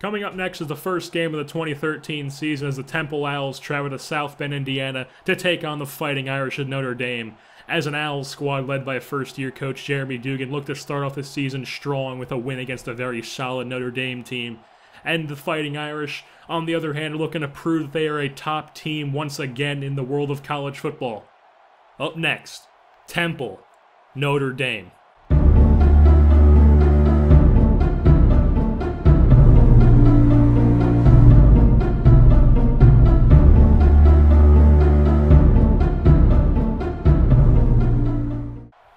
Coming up next is the first game of the 2013 season as the Temple Owls travel to South Bend, Indiana to take on the Fighting Irish at Notre Dame. As an Owls squad led by first-year coach Jeremy Dugan looked to start off the season strong with a win against a very solid Notre Dame team. And the Fighting Irish, on the other hand, are looking to prove that they are a top team once again in the world of college football. Up next, Temple, Notre Dame.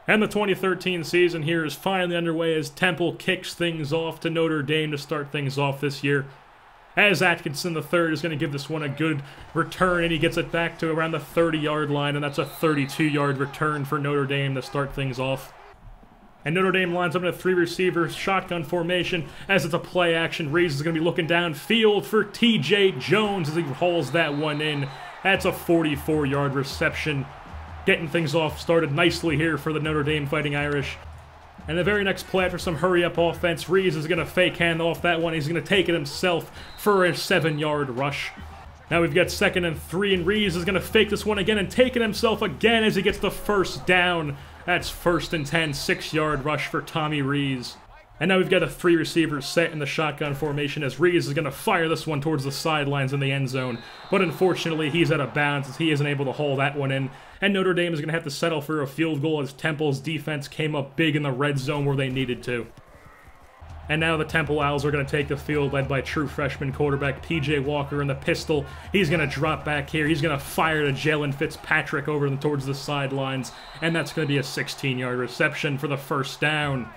And the 2013 season here is finally underway as Temple kicks things off to Notre Dame to start things off this year. As Atkinson III is going to give this one a good return, and he gets it back to around the 30-yard line, and that's a 32-yard return for Notre Dame to start things off. And Notre Dame lines up in a three-receiver shotgun formation as it's a play action. Reeves is going to be looking downfield for T.J. Jones as he hauls that one in. That's a 44-yard reception. Getting things off started nicely here for the Notre Dame Fighting Irish. And the very next play after some hurry-up offense, Reeves is going to fake hand off that one. He's going to take it himself for a 7-yard rush. Now we've got 2nd and 3, and Reeves is going to fake this one again and take it himself again as he gets the first down. That's 1st and 10, 6-yard rush for Tommy Reeves. And now we've got a 3 receivers set in the shotgun formation as Reeves is going to fire this one towards the sidelines in the end zone. But unfortunately, he's out of bounds as he isn't able to haul that one in. And Notre Dame is going to have to settle for a field goal as Temple's defense came up big in the red zone where they needed to. And now the Temple Owls are going to take the field, led by true freshman quarterback P.J. Walker in the pistol. He's going to drop back here. He's going to fire to Jalen Fitzpatrick over towards the sidelines. And that's going to be a 16-yard reception for the first down.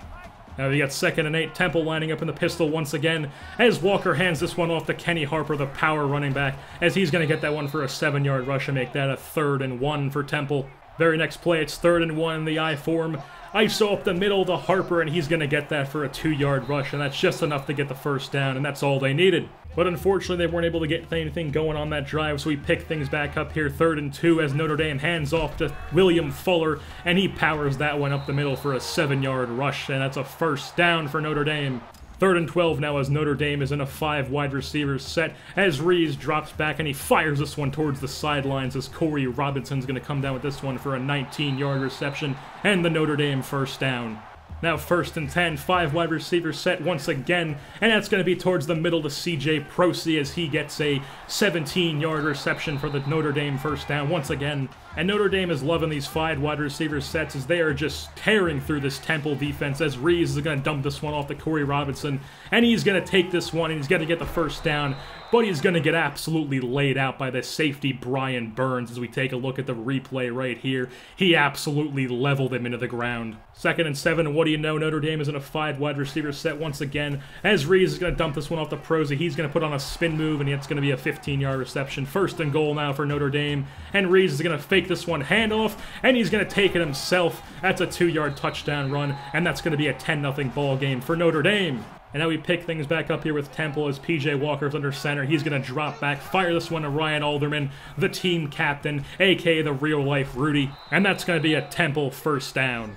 Now we got 2nd and 8, Temple lining up in the pistol once again as Walker hands this one off to Kenny Harper, the power running back, as he's going to get that one for a 7-yard rush and make that a 3rd and 1 for Temple. Very next play, it's 3rd and 1 in the I form. ISO up the middle to Harper, and he's going to get that for a 2-yard rush, and that's just enough to get the first down, and that's all they needed. But unfortunately, they weren't able to get anything going on that drive, so we pick things back up here, 3rd and 2, as Notre Dame hands off to William Fuller, and he powers that one up the middle for a 7-yard rush, and that's a first down for Notre Dame. 3rd and 12 now as Notre Dame is in a 5 wide receivers set as Reeves drops back and he fires this one towards the sidelines as Corey Robinson's going to come down with this one for a 19-yard reception and the Notre Dame first down. Now 1st and 10, 5 wide receivers set once again, and that's going to be towards the middle to C.J. Prosey as he gets a 17-yard reception for the Notre Dame first down once again. And Notre Dame is loving these 5 wide receiver sets as they are just tearing through this Temple defense as Reeves is going to dump this one off to Corey Robinson, and he's going to take this one and he's going to get the first down, but he's going to get absolutely laid out by the safety Brian Burns as we take a look at the replay right here. He absolutely leveled him into the ground. 2nd and 7, and what do you know, Notre Dame is in a 5 wide receiver set once again as Reeves is going to dump this one off to Prosey. He's going to put on a spin move and it's going to be a 15-yard reception. 1st and goal now for Notre Dame, and Reeves is going to fake this one handoff, and he's going to take it himself. That's a 2-yard touchdown run, and that's going to be a 10-0 ball game for Notre Dame. And now we pick things back up here with Temple as P.J. Walker's under center. He's going to drop back, fire this one to Ryan Alderman, the team captain, a.k.a. the real-life Rudy, and that's going to be a Temple first down.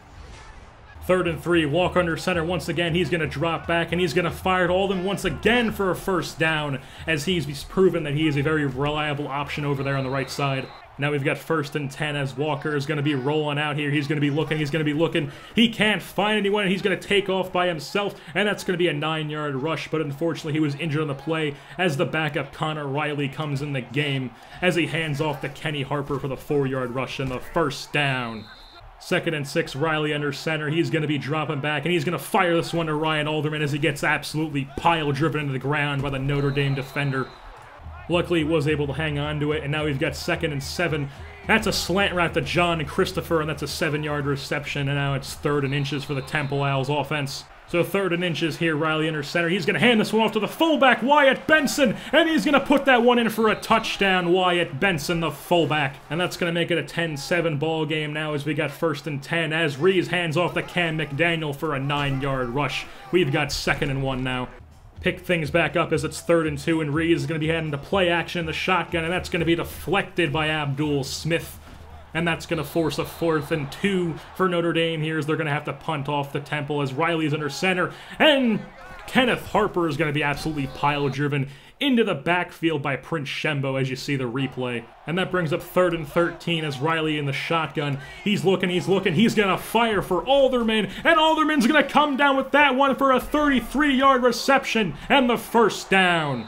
3rd and 3, Walker under center once again. He's going to drop back, and he's going to fire to Alderman once again for a first down as he's proven that he is a very reliable option over there on the right side. Now we've got 1st and 10 as Walker is going to be rolling out here. He's going to be looking. He can't find anyone, and he's going to take off by himself, and that's going to be a 9-yard rush, but unfortunately he was injured on the play as the backup Connor Riley comes in the game as he hands off to Kenny Harper for the 4-yard rush and the first down. 2nd and 6, Riley under center. He's going to be dropping back, and he's going to fire this one to Ryan Alderman as he gets absolutely pile-driven into the ground by the Notre Dame defender. Luckily, he was able to hang on to it, and now we've got 2nd and 7. That's a slant route to John and Christopher, and that's a 7-yard reception, and now it's 3rd and inches for the Temple Owls offense. So 3rd and inches here, Riley under center. He's going to hand this one off to the fullback, Wyatt Benson, and he's going to put that one in for a touchdown, Wyatt Benson, the fullback. And that's going to make it a 10-7 ball game now as we got 1st and 10 as Reeves hands off to Cam McDaniel for a 9-yard rush. We've got 2nd and 1 now. Pick things back up as it's 3rd and 2, and Reeves is going to be heading to play action in the shotgun, and that's going to be deflected by Abdul Smith. And that's going to force a 4th and 2 for Notre Dame here as they're going to have to punt off the Temple as Riley's under center. And Kenneth Harper is going to be absolutely pile-driven into the backfield by Prince Shembo as you see the replay. And that brings up 3rd and 13 as Riley in the shotgun. He's looking, he's going to fire for Alderman, and Alderman's going to come down with that one for a 33-yard reception and the first down.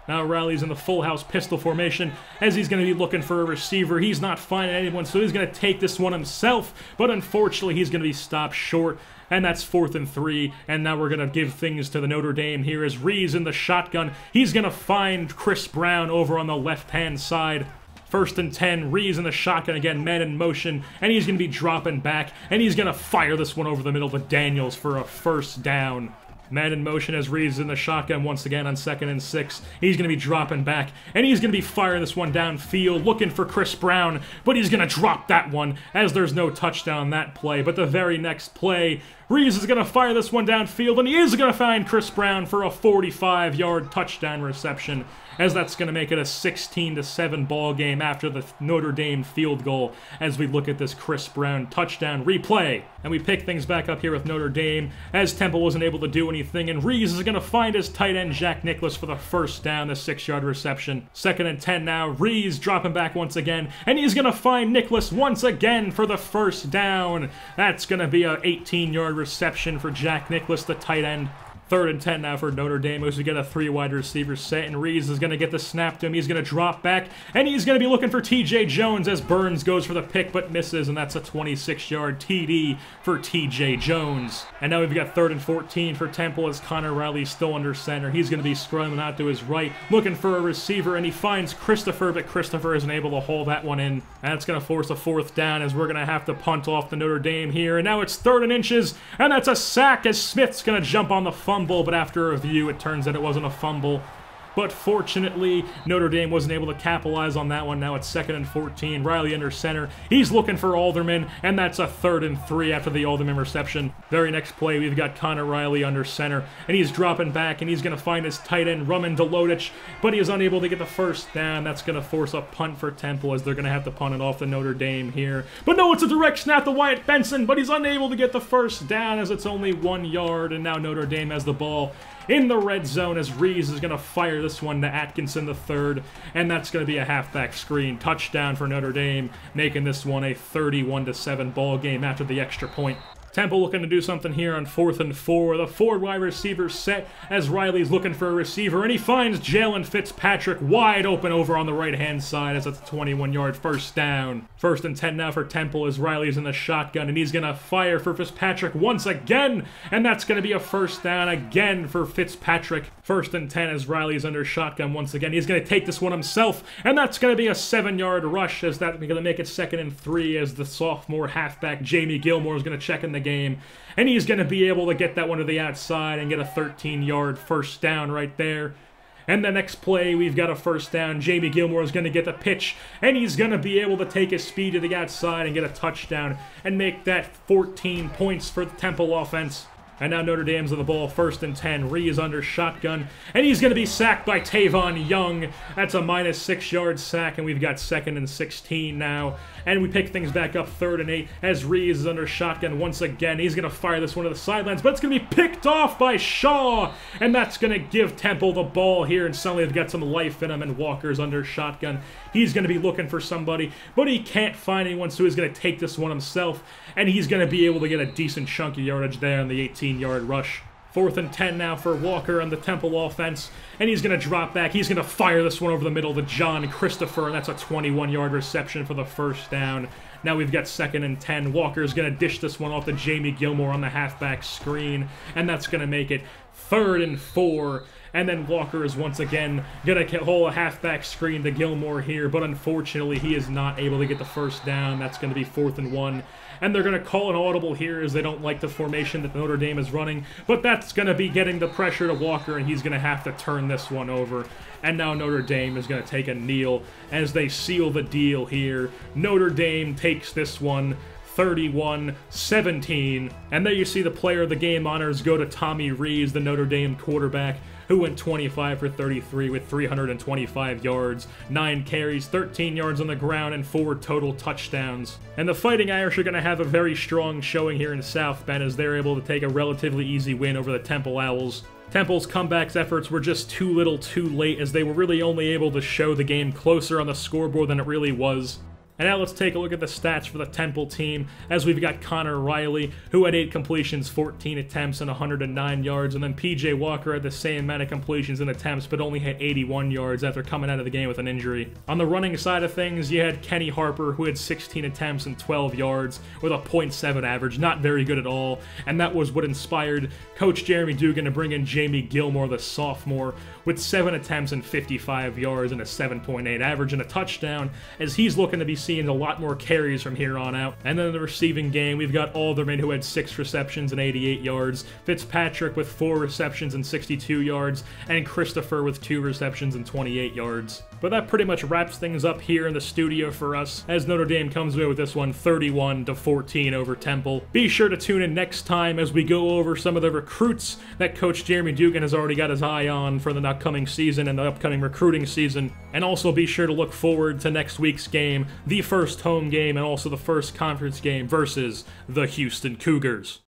Now Riley's in the full house pistol formation as he's going to be looking for a receiver. He's not finding anyone, so he's going to take this one himself, but unfortunately he's going to be stopped short. And that's 4th and 3, and now we're going to give things to the Notre Dame here as Rees in the shotgun. He's going to find Chris Brown over on the left-hand side. 1st and 10, Rees in the shotgun again, men in motion, and he's going to be dropping back, and he's going to fire this one over the middle to Daniels for a first down. Man in motion as Reeves in the shotgun once again on 2nd and 6. He's going to be dropping back, and he's going to be firing this one downfield, looking for Chris Brown, but he's going to drop that one as there's no touchdown on that play. But the very next play, Reeves is going to fire this one downfield, and he is going to find Chris Brown for a 45-yard touchdown reception, as that's going to make it a 16-7 ball game after the Notre Dame field goal as we look at this Chris Brown touchdown replay. And we pick things back up here with Notre Dame as Temple wasn't able to do anything, and Reeves is going to find his tight end Jack Nicklaus for the first down, the 6-yard reception. 2nd and 10 now, Reeves dropping back once again, and he's going to find Nicklaus once again for the first down. That's going to be an 18-yard reception for Jack Nicklaus, the tight end. 3rd and 10 now for Notre Dame as we get a 3-wide receiver set, and Reeves is going to get the snap to him. He's going to drop back, and he's going to be looking for TJ Jones as Burns goes for the pick but misses, and that's a 26-yard TD for TJ Jones. And now we've got 3rd and 14 for Temple as Connor Riley's still under center. He's going to be scrambling out to his right, looking for a receiver, and he finds Christopher, but Christopher isn't able to haul that one in. And that's going to force a 4th down as we're going to have to punt off the Notre Dame here. And now it's 3rd and inches, and that's a sack as Smith's going to jump on the fumble, but after a review, it turns out it wasn't a fumble. But fortunately, Notre Dame wasn't able to capitalize on that one. Now it's 2nd and 14. Riley under center. He's looking for Alderman, and that's a 3rd and 3 after the Alderman reception. Very next play, we've got Connor Riley under center, and he's dropping back, and he's going to find his tight end, Rumen Delodich, but he is unable to get the first down. That's going to force a punt for Temple as they're going to have to punt it off the Notre Dame here. But no, it's a direct snap to Wyatt Benson, but he's unable to get the first down as it's only 1 yard, and now Notre Dame has the ball in the red zone as Reeves is going to fire this one to Atkinson the third, and that's going to be a halfback screen touchdown for Notre Dame, making this one a 31-7 ball game after the extra point. Temple looking to do something here on 4th and 4. The 4 wide receivers set as Riley's looking for a receiver, and he finds Jalen Fitzpatrick wide open over on the right-hand side as it's a 21-yard first down. 1st and 10 now for Temple as Riley's in the shotgun, and he's going to fire for Fitzpatrick once again, and that's going to be a first down again for Fitzpatrick. 1st and 10 as Riley's under shotgun once again. He's going to take this one himself, and that's going to be a 7-yard rush as that's going to make it 2nd and 3 as the sophomore halfback Jamie Gilmore is going to check in the game, and he's going to be able to get that one to the outside and get a 13-yard first down right there. And the next play, we've got a first down. Jamie Gilmore is going to get the pitch, and he's going to be able to take his speed to the outside and get a touchdown and make that 14 points for the Temple offense. And now Notre Dame's on the ball, 1st and 10. Ree is under shotgun, and he's going to be sacked by Tavon Young. That's a -6-yard sack, and we've got 2nd and 16 now. And we pick things back up 3rd and 8 as Ree is under shotgun once again. He's going to fire this one to the sidelines, but it's going to be picked off by Shaw. And that's going to give Temple the ball here, and suddenly they've got some life in him, and Walker's under shotgun. He's going to be looking for somebody, but he can't find anyone, so he's going to take this one himself, and he's going to be able to get a decent chunk of yardage there on the 18-yard rush. 4th and 10 now for Walker on the Temple offense, and he's going to drop back. He's going to fire this one over the middle to John Christopher, and that's a 21-yard reception for the first down. Now we've got 2nd and 10. Walker's going to dish this one off to Jamie Gilmore on the halfback screen, and that's going to make it 3rd and 4. And then Walker is once again going to hold a halfback screen to Gilmore here, but unfortunately he is not able to get the first down. That's going to be 4th and 1. And they're going to call an audible here as they don't like the formation that Notre Dame is running, but that's going to be getting the pressure to Walker, and he's going to have to turn this one over. And now Notre Dame is going to take a kneel as they seal the deal here. Notre Dame takes this one 31-17. And there you see the player of the game honors go to Tommy Rees, the Notre Dame quarterback, who went 25 for 33 with 325 yards, 9 carries, 13 yards on the ground, and 4 total touchdowns. And the Fighting Irish are going to have a very strong showing here in South Bend as they're able to take a relatively easy win over the Temple Owls. Temple's comeback efforts were just too little too late, as they were really only able to show the game closer on the scoreboard than it really was. And now let's take a look at the stats for the Temple team, as we've got Connor Riley, who had 8 completions, 14 attempts, and 109 yards, and then PJ Walker had the same amount of completions and attempts, but only had 81 yards after coming out of the game with an injury. On the running side of things, you had Kenny Harper, who had 16 attempts and 12 yards, with a .7 average, not very good at all, and that was what inspired Coach Jeremy Dugan to bring in Jamie Gilmore, the sophomore, with 7 attempts and 55 yards and a 7.8 average and a touchdown, as he's looking to be seeing a lot more carries from here on out. And then in the receiving game, we've got Alderman, who had 6 receptions and 88 yards, Fitzpatrick with 4 receptions and 62 yards, and Christopher with 2 receptions and 28 yards. But that pretty much wraps things up here in the studio for us, as Notre Dame comes away with this one 31-14 over Temple. Be sure to tune in next time as we go over some of the recruits that Coach Jeremy Dugan has already got his eye on for the upcoming season and the upcoming recruiting season. And also be sure to look forward to next week's game, the first home game and also the first conference game versus the Houston Cougars.